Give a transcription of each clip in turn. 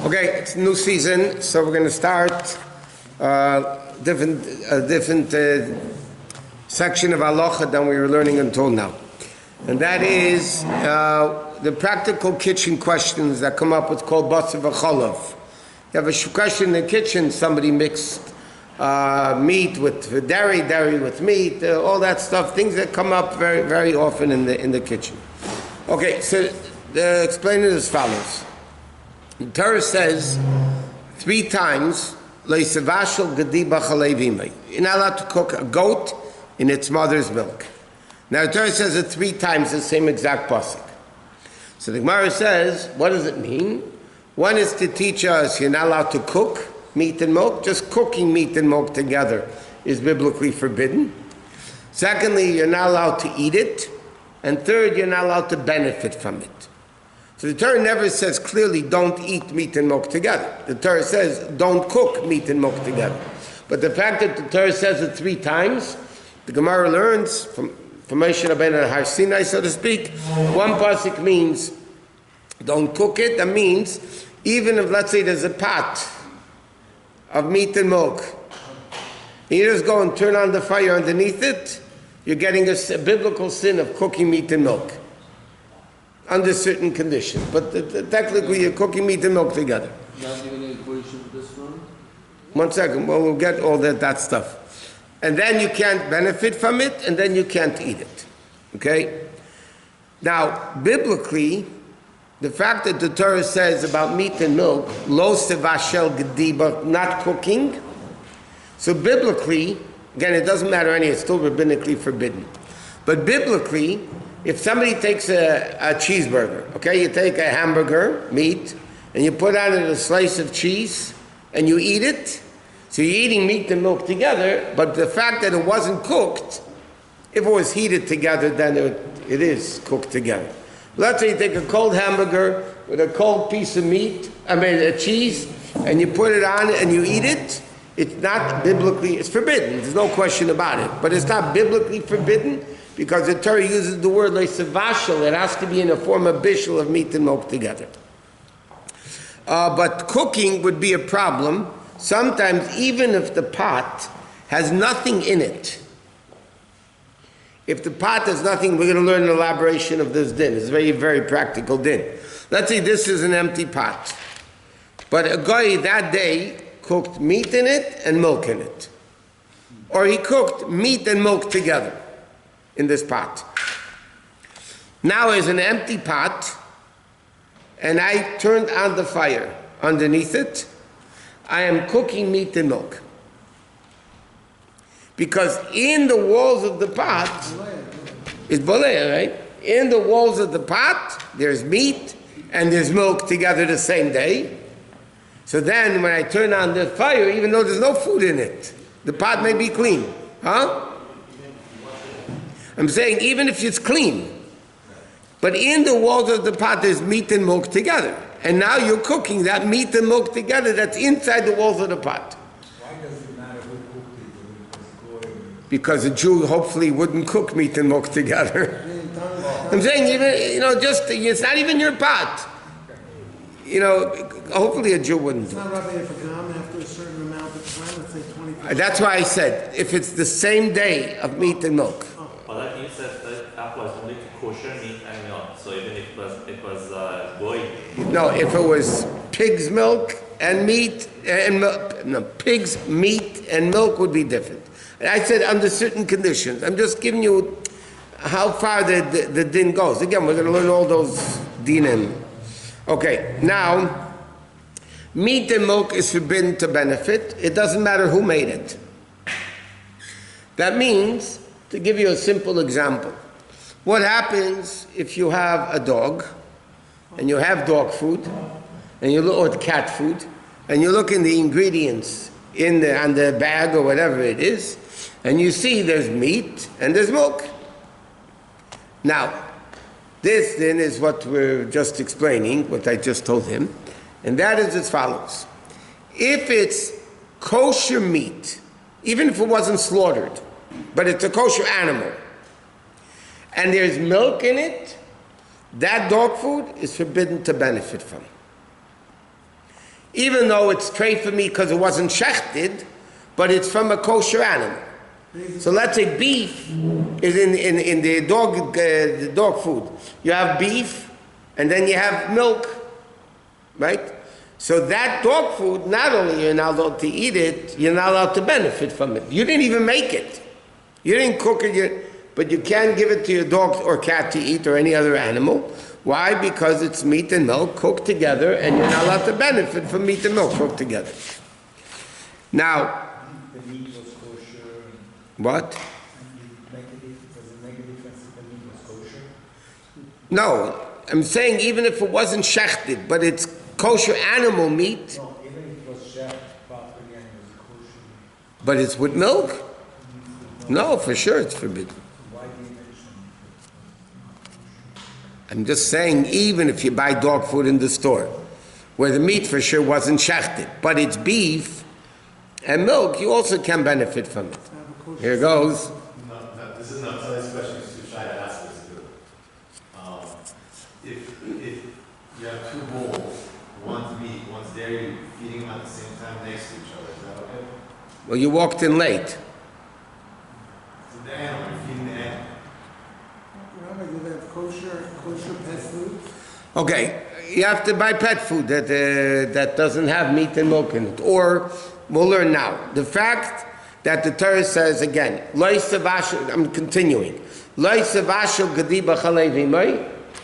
Okay, it's new season, so we're going to start different section of halacha than we were learning until now, and that is the practical kitchen questions that come up. What's called basar v'chalav. You have a question in the kitchen. Somebody mixed meat with dairy with meat, all that stuff. Things that come up very very often in the kitchen. Okay, so explain it as follows. The Torah says 3 times, you're not allowed to cook a goat in its mother's milk. Now the Torah says it 3 times, the same exact pasuk. So the Gemara says, what does it mean? One is to teach us you're not allowed to cook meat and milk. Just cooking meat and milk together is biblically forbidden. Secondly, you're not allowed to eat it. And third, you're not allowed to benefit from it. So the Torah never says clearly don't eat meat and milk together. The Torah says don't cook meat and milk together. But the fact that the Torah says it 3 times, the Gemara learns from Moshe Rabbeinu and Har Sinai, so to speak. One pasuk means don't cook it. That means even if, let's say, there's a pot of meat and milk, and you just go and turn on the fire underneath it, you're getting a biblical sin of cooking meat and milk under certain conditions. But technically, you're cooking meat and milk together. Not even an equation for this one? 1 second. Well, we'll get all that stuff. And then you can't benefit from it, and then you can't eat it. Okay? Now, biblically, the fact that the Torah says about meat and milk, lo sevashel gediba, not cooking, so biblically, again, it doesn't matter any, it's still rabbinically forbidden. But biblically, if somebody takes a cheeseburger, okay, you take a hamburger, meat, and you put on it a slice of cheese, and you eat it, so you're eating meat and milk together, but the fact that it wasn't cooked, if it was heated together, then it is cooked together. Let's say you take a cold hamburger with a cold piece of meat, a cheese, and you put it on and you eat it. It's not biblically, it's forbidden, there's no question about it. But it's not biblically forbidden because the Torah uses the word leisavashal. It has to be in a form of bishul of meat and milk together. But cooking would be a problem, sometimes even if the pot has nothing in it. If the pot has nothing, we're going to learn an elaboration of this din. It's a very, very practical din. Let's say this is an empty pot. But a guy that day cooked meat in it and milk in it. Or he cooked meat and milk together in this pot. Now there's an empty pot, and I turned on the fire underneath it. I am cooking meat and milk. Because in the walls of the pot, it's boleh, right? In the walls of the pot, there's meat and there's milk together the same day. So then when I turn on the fire, even though there's no food in it, the pot may be clean. Huh? I'm saying even if it's clean, but in the walls of the pot there's meat and milk together. And now you're cooking that meat and milk together that's inside the walls of the pot. Why does it matter who cooked it? Because a Jew hopefully wouldn't cook meat and milk together. I'm saying even, it's not even your pot. Hopefully a Jew wouldn't do it. It's not Rabbi Yosef after a certain amount of time, let's say 20%. That's why I said, if it's the same day of meat and milk. But that means that applies only to kosher meat and milk. So even if it was goy. No, if it was pig's milk and meat, pig's meat and milk would be different. And I said under certain conditions. I'm just giving you how far the din goes. Again, we're going to learn all those dinim. Okay, now, meat and milk is forbidden to benefit. It doesn't matter who made it. That means, to give you a simple example, what happens if you have a dog, and you have dog food, and you look at cat food, and you look in the ingredients on the bag or whatever it is, and you see there's meat and there's milk. Now, this then is what we're just explaining, what I just told him, and that is as follows. If it's kosher meat, even if it wasn't slaughtered, but it's a kosher animal, and there's milk in it, that dog food is forbidden to benefit from. even though it's treifa meat because it wasn't shechted, but it's from a kosher animal. So let's say beef is in the dog food. You have beef, and then you have milk, right? So that dog food, not only you're not allowed to eat it, you're not allowed to benefit from it. You didn't even make it. You didn't cook it, but you can give it to your dog or cat to eat or any other animal. Why? Because it's meat and milk cooked together, and you're not allowed to benefit from meat and milk cooked together. Now, The meat was kosher. what? Does it make a difference if the meat was kosher? No, I'm saying even if it wasn't shechted, but it's kosher animal meat, No, even if it was shechted properly and it was kosher. but it's with milk? No, for sure it's forbidden. Why do you mention I'm just saying even if you buy dog food in the store, where the meat for sure wasn't shechted, but it's beef and milk, you also can benefit from it. Here goes. This is not today's question, to try to ask this too. If you have two bowls, one's meat, one's dairy, feeding them at the same time next to each other, is that okay? Well, you walked in late. So the animal, you're feeding the animal. Rabbi, do they have kosher pet food? Okay, you have to buy pet food that doesn't have meat and milk in it. Or, we'll learn now, the fact that the Torah says again, I'm continuing,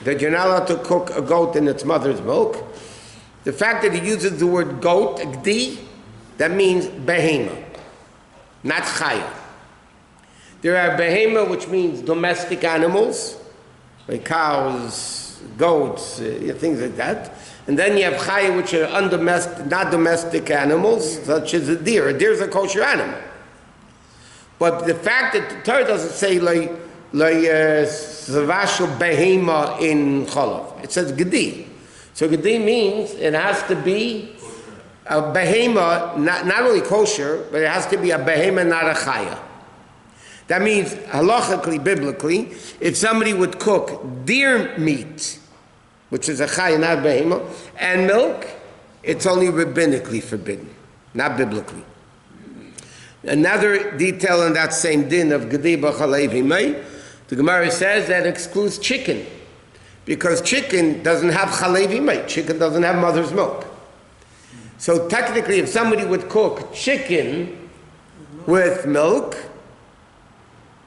that you're not allowed to cook a goat in its mother's milk. The fact that he uses the word goat, gdi, that means behema, not chaya. There are behema, which means domestic animals, like cows, goats, things like that. And then you have chaya, which are not domestic animals, such as a deer. A deer is a kosher animal. But the fact that the Torah doesn't say savashel behema in cholav, it says gedi. So gedi means it has to be a behema, not only kosher, but it has to be a behema, not a chaya. That means halachically, biblically, if somebody would cook deer meat, which is a chaya, not behema, and milk, it's only rabbinically forbidden, not biblically. Another detail in that same din of gedi b'chalevi may, the Gemara says that excludes chicken, because chicken doesn't have chalevi may, chicken doesn't have mother's milk. So technically, if somebody would cook chicken with milk,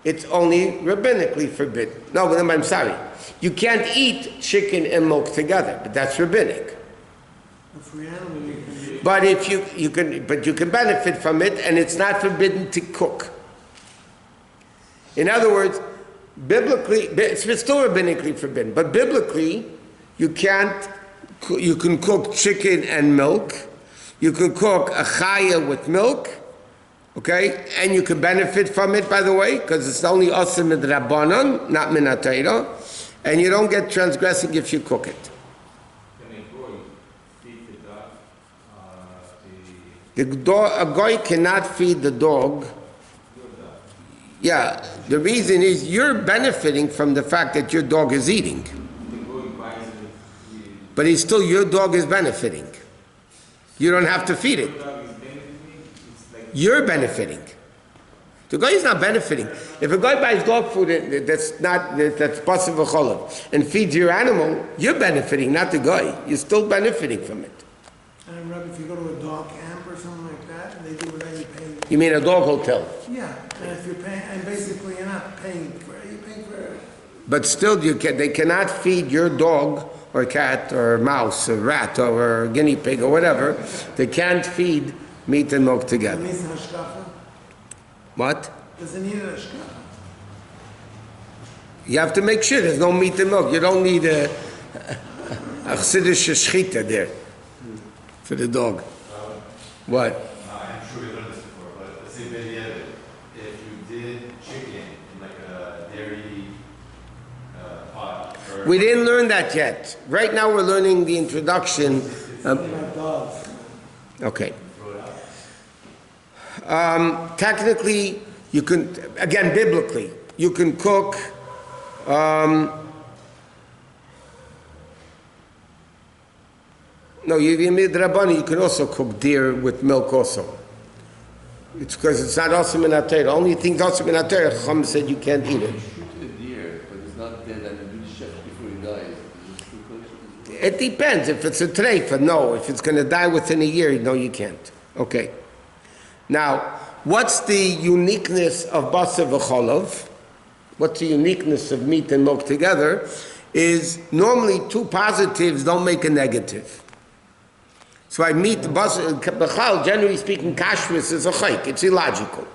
it's only rabbinically forbidden. No, but I'm sorry. You can't eat chicken and milk together, but that's rabbinic. But if you can benefit from it, and it's not forbidden to cook. In other words, biblically, it's still rabbinically forbidden, but biblically, you can cook chicken and milk. You can cook a chaya with milk, okay, and you can benefit from it, by the way, because it's only asim Vaad Rabbonim, not min haTorah, and you don't get transgressing if you cook it. A goy cannot feed the dog. Yeah, the reason is you're benefiting from the fact that your dog is eating. But it's still your dog is benefiting. You don't have to feed it. You're benefiting. The guy is not benefiting. If a guy buys dog food that's bas v'cholav and feeds your animal, you're benefiting, not the guy. You're still benefiting from it. And Rabbi, if you go to a dog camp or something like that, and they do whatever you pay. You mean a dog hotel? Yeah, and if you're paying, and basically you're not paying for it, you're paying for it. But still, they cannot feed your dog or cat or mouse or rat or guinea pig or whatever. They can't feed meat and milk together. It needs an hashkafa. What? Does it need an hashkafa? You have to make sure there's no meat and milk. You don't need a chassidische shchita there for the dog. What? I'm sure we learned this before, but let's say maybe if you did chicken in like a dairy pot. We didn't learn that yet. Right now we're learning the introduction. Dogs. Okay. Technically, you can, again, biblically, you can cook No, you midrabani, you can also cook deer with milk also. It's because it's not awesome in Atayr. The only thing awesome in Atayr, Chacham said you can't eat it. You shoot a deer, but it's not dead, and you do the chef before he dies. Is this too kosher? It depends. If it's a treifa, no. If it's going to die within a year, no, you can't. Okay. Now, what's the uniqueness of basar v'cholov? What's the uniqueness of meat and milk together? Is normally two positives don't make a negative. So I meat basar b'chal, generally speaking, kashrus is a chayk. It's illogical.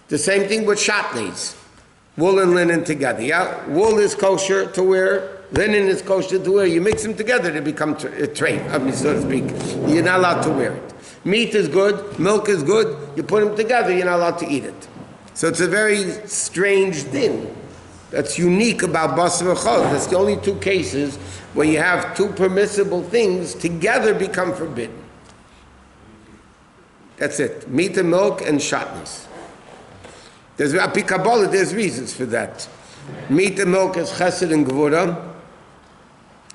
The same thing with shatnez, wool and linen together. Yeah, wool is kosher to wear, linen is kosher to wear. You mix them together, they become a trait, so to speak. You're not allowed to wear it. Meat is good, milk is good. You put them together, you're not allowed to eat it. So it's a very strange thing that's unique about basar v'chol. That's the only two cases where you have two permissible things together become forbidden. That's it. Meat and milk and shatnez. There's Kabbalah, there's reasons for that. Meat and milk is chesed and gevura.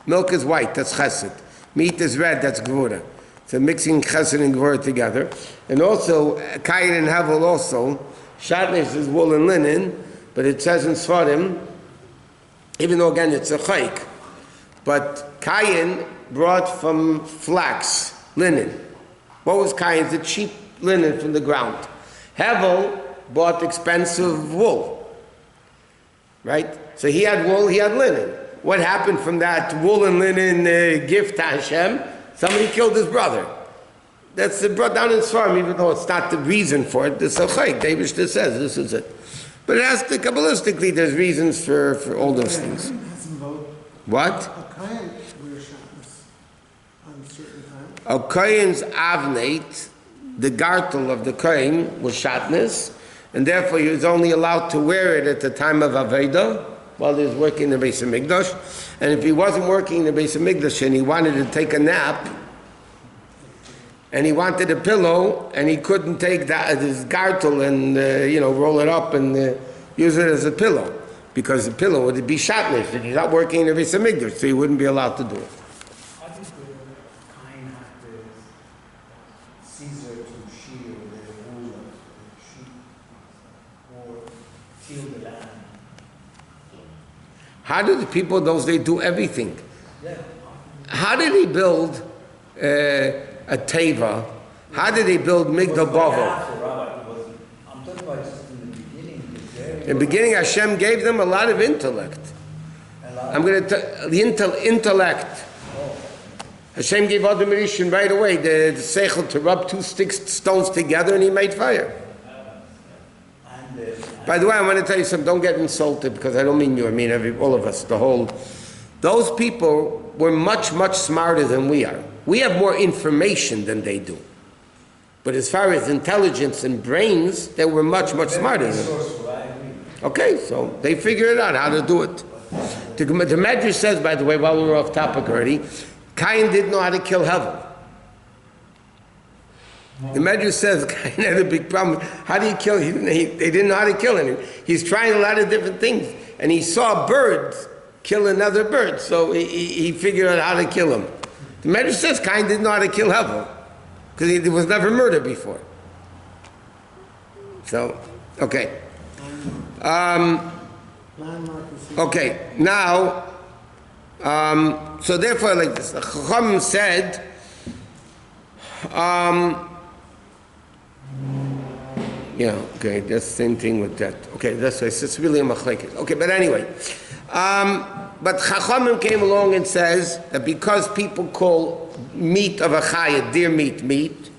Milk is white, that's chesed. Meat is red, that's gevura. So mixing chesed and gevura together. And also, kayin and hevel also, shatnez is wool and linen, but it says in Sfarim, even though again it's a chayk, but Kayin brought from flax, linen. What was Kayin? The cheap linen from the ground. Hevel bought expensive wool. Right? So he had wool, he had linen. What happened from that wool and linen gift to Hashem? Somebody killed his brother. That's brought down in Sfarim, even though it's not the reason for it. This is a chayk. David says this is it. But it has to, Kabbalistically, there's reasons for all those things. What? A kayan wears shatnez on certain time. A kayan's avnate, the gartel of the kayan, was shatnez, and therefore he was only allowed to wear it at the time of Aveda, while he was working in the Bais Din. And if he wasn't working in the Bais Din and he wanted to take a nap, and he wanted a pillow, and he couldn't take that his gartel and roll it up and use it as a pillow, because the pillow would be shatnez, and he's not working in the Bais Din, so he wouldn't be allowed to do it. I think the kind had the Caesar to shield the wool of the sheep or till the land. How did the people in those days do everything? Yeah. How did he build a teva? How did he build Migdal Bavel? I'm talking about just in the beginning. In the beginning, Hashem gave them a lot of intellect. I'm going to the intellect. Hashem gave Adam Rishon right away the seichel to rub two stones together, and he made fire. By the way, I want to tell you something. Don't get insulted, because I don't mean you. I mean all of us. Those people were much, much smarter than we are. We have more information than they do. But as far as intelligence and brains, they were much, much smarter than us. Okay, so they figured out how to do it. The Medrash says, by the way, while we're off topic already, Cain didn't know how to kill Hevel. The Medrash says Cain had a big problem. How do you kill him? They didn't know how to kill him. He's trying a lot of different things. And he saw birds kill another bird, so he figured out how to kill him. The Medrash says Cain didn't know how to kill Hevel, because he was never murdered before. So, okay. Okay, now, so therefore, like this, the Chacham said, yeah, okay, that's the same thing with that. Okay, that's it's really a machlekes. Okay, but anyway, but Chachamim came along and says that because people call meat of a chaya, deer meat,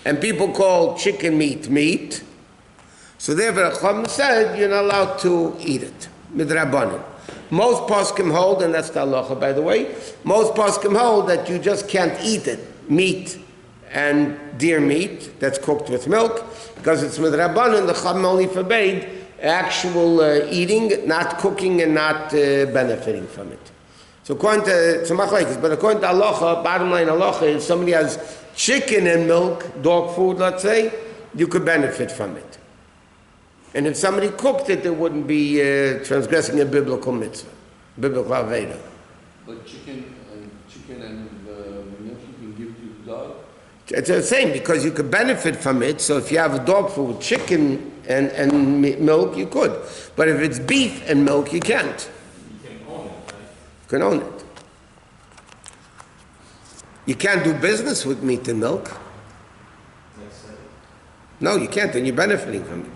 and people call chicken meat, so therefore Chachamim said you're not allowed to eat it. Midrabanan. Most poskim hold, and that's the halacha, by the way, most poskim hold that you just can't eat it, meat and deer meat that's cooked with milk, because it's midrabanan. The Chachamim only forbade actual eating, not cooking, and not benefiting from it. So according to machlekes, but according to halacha, bottom line halacha, if somebody has chicken and milk, dog food, let's say, you could benefit from it. And if somebody cooked it, it wouldn't be transgressing a biblical biblical aveda. But chicken and milk you can give It's the same, because you could benefit from it. So if you have a dog food with chicken and milk, you could. But if it's beef and milk, you can't. You can own it, right? You can own it. You can't do business with meat and milk. No, you can't, and you're benefiting from it.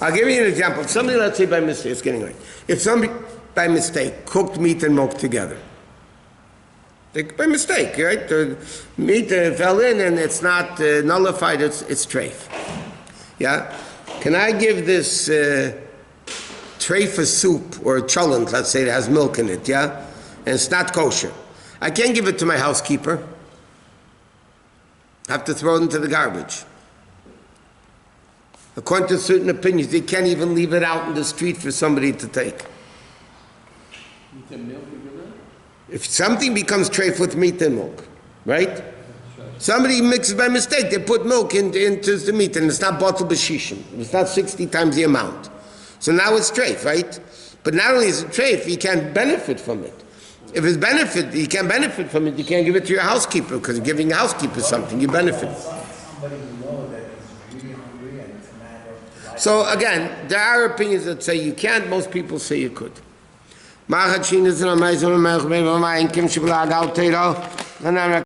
I'll give you an example. If somebody, let's say by mistake, it's getting late. If somebody by mistake cooked meat and milk together, by mistake, right? The meat fell in and it's not nullified, it's treif. Yeah? Can I give this treif a soup or a cholent, let's say, that has milk in it, yeah? And it's not kosher. I can't give it to my housekeeper. I have to throw it into the garbage. According to certain opinions, they can't even leave it out in the street for somebody to take. Meat and milk, you do that? If something becomes treif with meat and milk, right? Somebody mixes by mistake, they put milk into the meat and it's not bottled b'shishim. It's not 60 times the amount. So now it's treif, right? But not only is it treif, you can't benefit from it. If it's benefit, you can't benefit from it, you can't give it to your housekeeper, because giving your housekeeper something, you benefit. Somebody who knows that is really hungry and it's a matter of life. So again, there are opinions that say you can't, most people say you could.